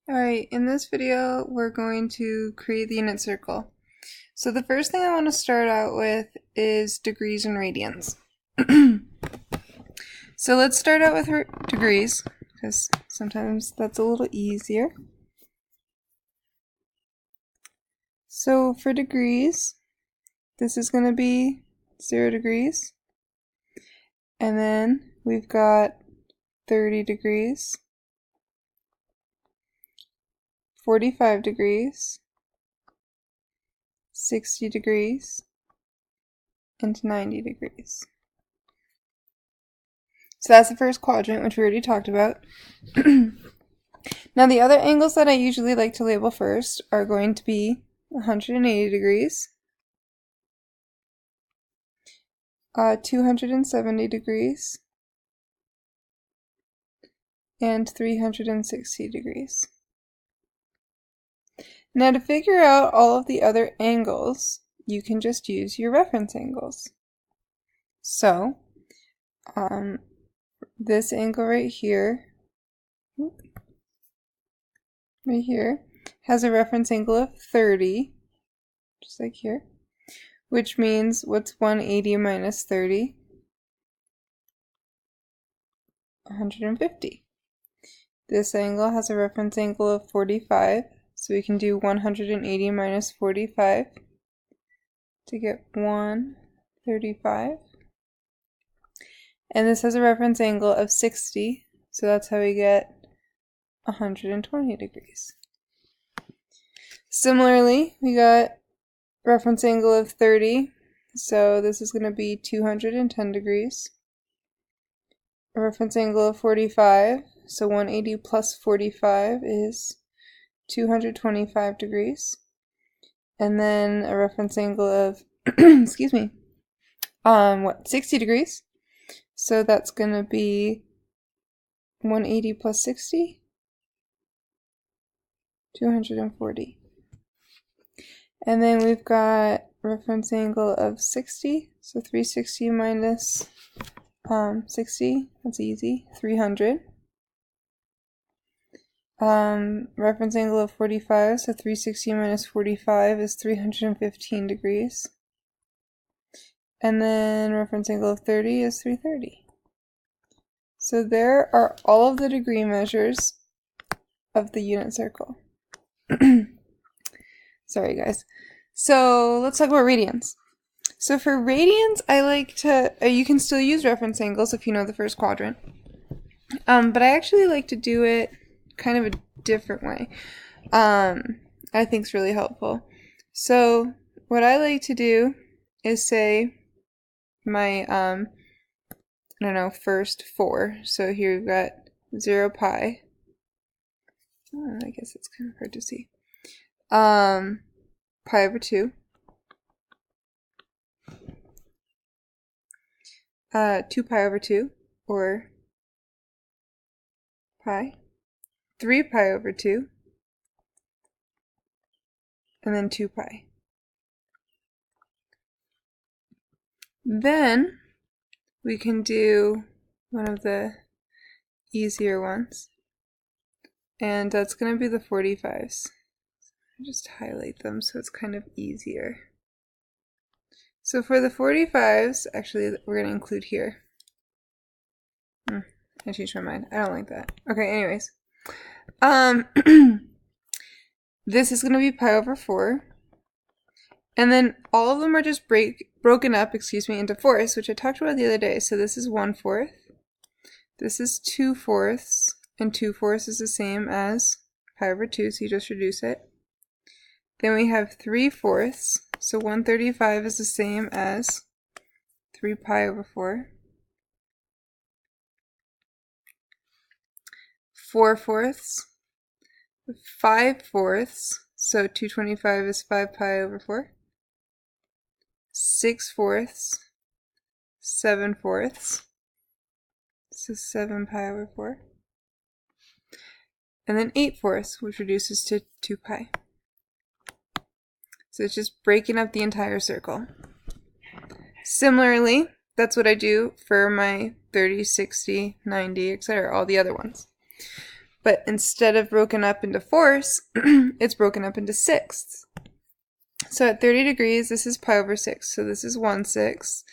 Alright, in this video we're going to create the unit circle. So the first thing I want to start out with is degrees and radians. So let's start out with degrees, because sometimes that's a little easier. So for degrees, this is going to be 0 degrees. And then we've got 30 degrees, 45 degrees, 60 degrees, and 90 degrees. So that's the first quadrant, which we already talked about. Now the other angles that I usually like to label first are going to be 180 degrees, 270 degrees, and 360 degrees. Now to figure out all of the other angles, you can just use your reference angles. So, this angle right here, has a reference angle of 30, just like here, which means what's 180 minus 30? 150. This angle has a reference angle of 45, so we can do 180 minus 45 to get 135. And this has a reference angle of 60, so that's how we get 120 degrees. Similarly, we got reference angle of 30, so this is going to be 210 degrees. A reference angle of 45, so 180 plus 45 is 225 degrees. And then a reference angle of, 60 degrees. So that's going to be 180 plus 60, 240. And then we've got reference angle of 60, so 360 minus 60, that's easy, 300. Reference angle of 45, so 360 minus 45 is 315 degrees. And then reference angle of 30 is 330. So there are all of the degree measures of the unit circle. Sorry guys. So let's talk about radians. So for radians, I like to, you can still use reference angles if you know the first quadrant. But I actually like to do it kind of a different way. I think it's really helpful. So what I like to do is say my, first 4. So here we've got 0 pi. Oh, I guess it's kind of hard to see. Pi over 2. 2 pi over 2, or pi. 3 pi over 2, and then 2 pi. Then we can do one of the easier ones, and that's going to be the 45s. Just highlight them so it's kind of easier. So for the 45s, actually we're going to include here. I changed my mind. I don't like that. Okay, anyways. This is going to be pi over 4. And then all of them are just broken up, into fourths, which I talked about the other day. So this is 1/4. This is 2/4, and 2/4 is the same as pi over 2, so you just reduce it. Then we have 3/4, so 135 is the same as 3 pi over 4. 4/4, 5/4, so 225 is 5 pi over 4. 6/4, 7/4, so 7 pi over 4. And then 8/4, which reduces to 2 pi. So it's just breaking up the entire circle. Similarly, that's what I do for my 30, 60, 90, etc., all the other ones. but instead of broken up into fourths, it's broken up into sixths. So at 30 degrees, this is pi over 6, so this is 1/6.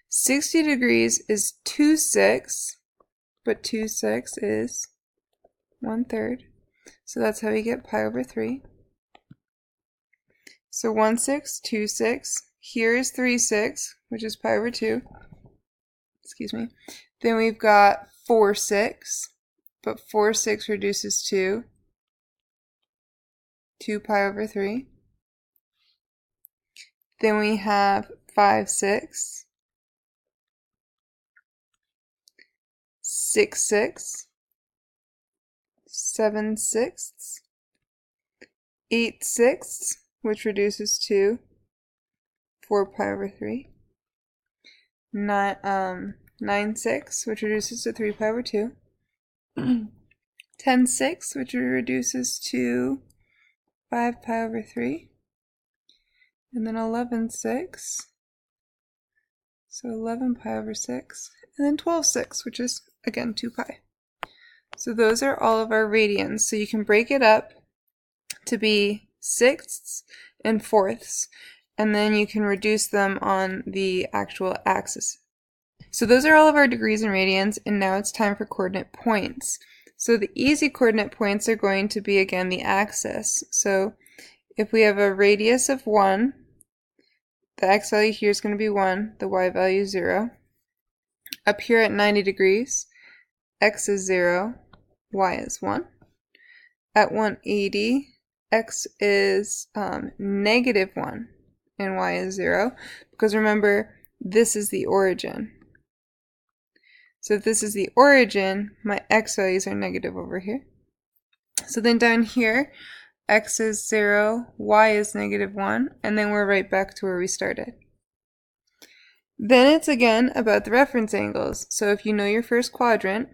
60 degrees is 2/6, but 2/6 is 1/3. So that's how we get pi over 3. So 1/6, 2/6. Here is 3/6, which is pi over 2. Excuse me. Then we've got 4/6, but 4/6 reduces to 2 pi over 3. Then we have 5/6, 6/6, 7/6, 8/6, which reduces to 4 pi over 3. 9/6, which reduces to 3 pi over 2. 10/6, which reduces to 5 pi over 3. And then 11/6, so 11 pi over 6. And then 12/6, which is, again, 2 pi. So those are all of our radians. So you can break it up to be sixths and fourths, and then you can reduce them on the actual axis. So those are all of our degrees and radians, and now it's time for coordinate points. So the easy coordinate points are going to be, again, the axis. So if we have a radius of 1, the x value here is going to be 1, the y value is 0. Up here at 90 degrees, x is 0, y is 1. At 180, x is negative 1, and y is 0, because remember, this is the origin. So if this is the origin, my x values are negative over here. So then down here, x is 0, y is negative 1, and then we're right back to where we started. Then it's again about the reference angles. So if you know your first quadrant,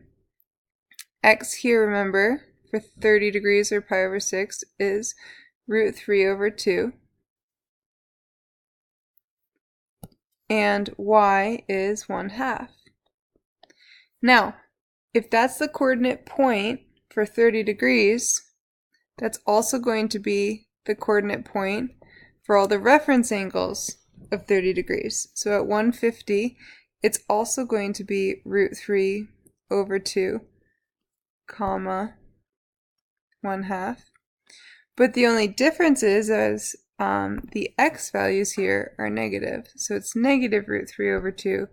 x here, remember, for 30 degrees or pi over 6 is root 3 over 2. And y is 1/2. Now, if that's the coordinate point for 30 degrees, that's also going to be the coordinate point for all the reference angles of 30 degrees. So at 150, it's also going to be root 3 over 2, comma, 1/2. But the only difference is the x values here are negative. So it's negative root 3 over 2,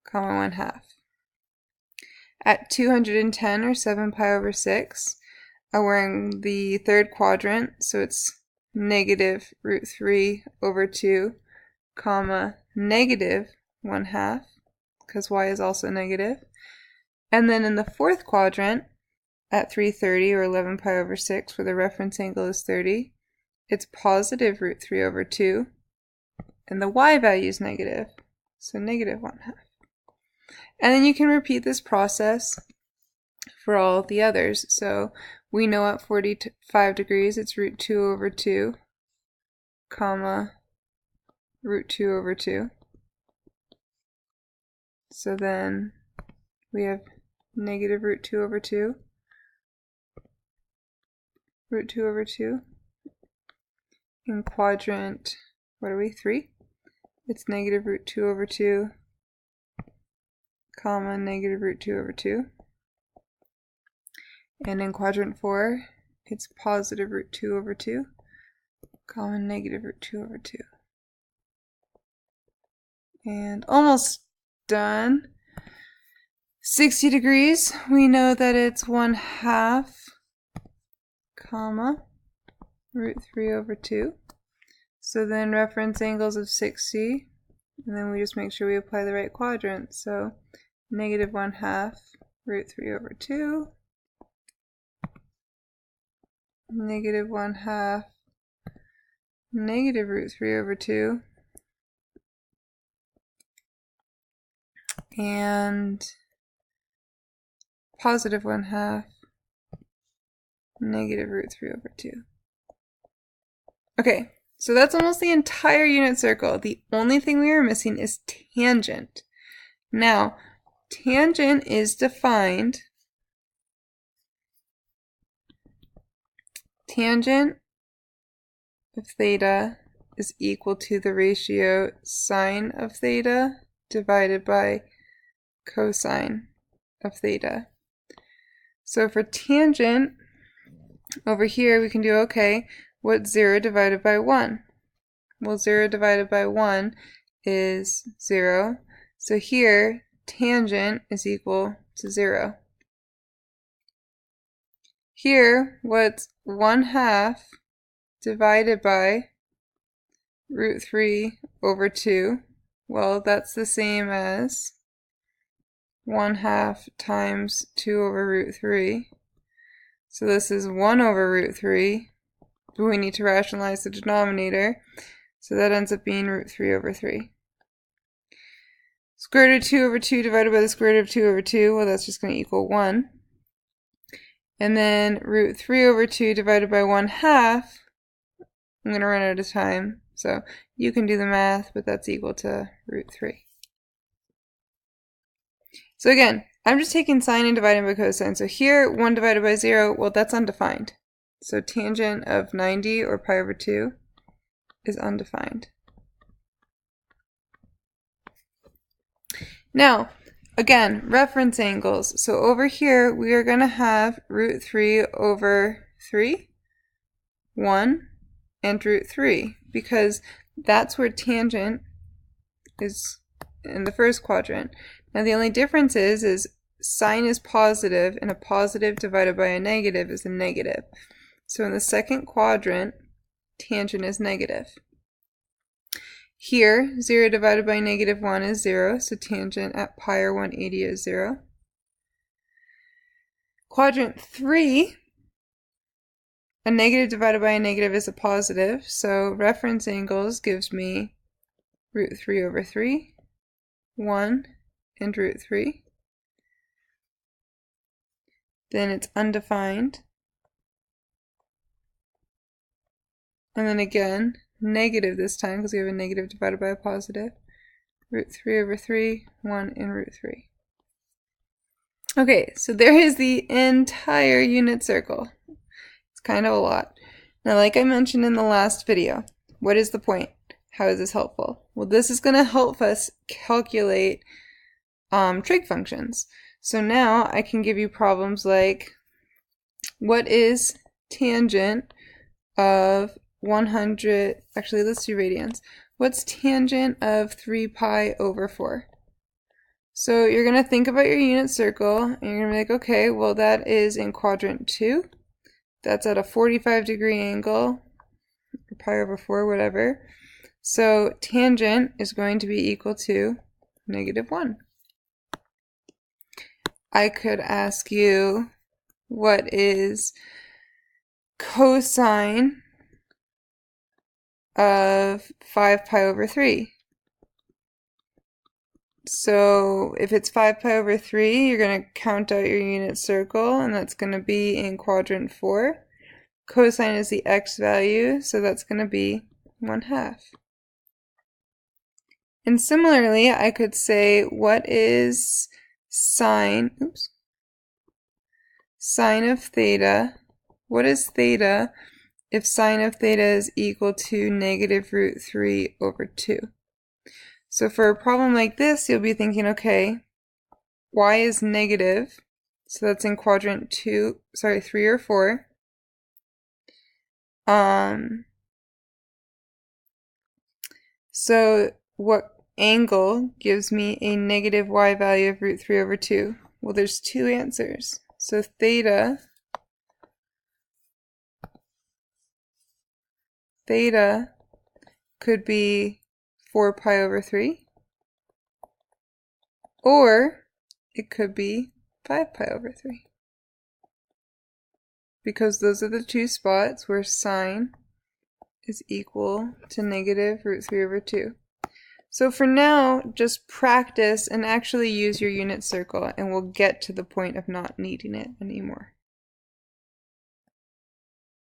comma, 1/2. At 210 or 7 pi over 6, we're in the third quadrant, so it's negative root 3 over 2, comma, negative 1/2, because y is also negative. And then in the fourth quadrant, at 330 or 11 pi over 6, where the reference angle is 30, it's positive root 3 over 2, and the y value is negative, so negative 1/2. And then you can repeat this process for all the others. So we know at 45 degrees it's root 2 over 2, comma, root 2 over 2. So then we have negative root 2 over 2, root 2 over 2. In quadrant, what are we, 3? It's negative root 2 over 2, comma, negative root 2 over 2. And in quadrant 4, it's positive root 2 over 2, comma, negative root 2 over 2. And almost done. 60 degrees, we know that it's 1/2, comma, root 3 over 2. So then reference angles of 60, and then we just make sure we apply the right quadrant. So negative 1/2 root 3 over 2, negative 1/2 negative root 3 over 2, and positive 1/2 negative root 3 over 2. Okay, so that's almost the entire unit circle. The only thing we are missing is tangent. Now, tangent is defined tangent of theta is equal to the ratio sine of theta divided by cosine of theta. So for tangent, over here we can do, okay, what's 0 divided by 1? Well, 0 divided by 1 is 0. So here, tangent is equal to 0. Here, what's 1/2 divided by root 3 over 2? Well, that's the same as 1/2 times 2 over root 3. So this is 1 over root 3, but we need to rationalize the denominator. So that ends up being root 3 over 3. Square root of 2 over 2 divided by the square root of 2 over 2, well, that's just going to equal 1. And then root 3 over 2 divided by 1/2, I'm going to run out of time. So you can do the math, but that's equal to root 3. So again, I'm just taking sine and dividing by cosine. So here, 1 divided by 0, well, that's undefined. So tangent of 90 or pi over 2 is undefined. Now, again, reference angles. So over here, we are going to have root 3 over 3, 1, and root 3, because that's where tangent is in the first quadrant. Now the only difference is sine is positive, and a positive divided by a negative is a negative. So in the second quadrant, tangent is negative. Here, 0 divided by -1 is 0, so tangent at pi or 180 is 0. Quadrant 3, a negative divided by a negative is a positive, so reference angles gives me root 3 over 3, 1, and root 3. Then it's undefined. And then again, negative this time because we have a negative divided by a positive. Root 3 over 3, 1, and root 3. Okay, so there is the entire unit circle. It's kind of a lot. Now, like I mentioned in the last video, what is the point? How is this helpful? Well, this is going to help us calculate trig functions. So now I can give you problems like, what is tangent of 100, actually let's do radians. What's tangent of 3 pi over 4? So you're going to think about your unit circle, and you're going to be like, okay, well that is in quadrant 2. That's at a 45-degree angle, or pi over 4, whatever. So tangent is going to be equal to -1. I could ask you, what is cosine of 5 pi over 3? So if it's 5 pi over 3, you're going to count out your unit circle, and that's going to be in quadrant 4. Cosine is the x value, so that's going to be 1/2. And similarly, I could say, what is sine of theta? What is theta if sine of theta is equal to -root 3 over 2? So for a problem like this, you'll be thinking, okay, y is negative, so that's in quadrant 3 or 4. So what angle gives me a negative y value of root 3 over 2? Well, there's two answers. So theta could be 4 pi over 3, or it could be 5 pi over 3. Because those are the two spots where sine is equal to -root 3 over 2. So for now, just practice and actually use your unit circle, and we'll get to the point of not needing it anymore.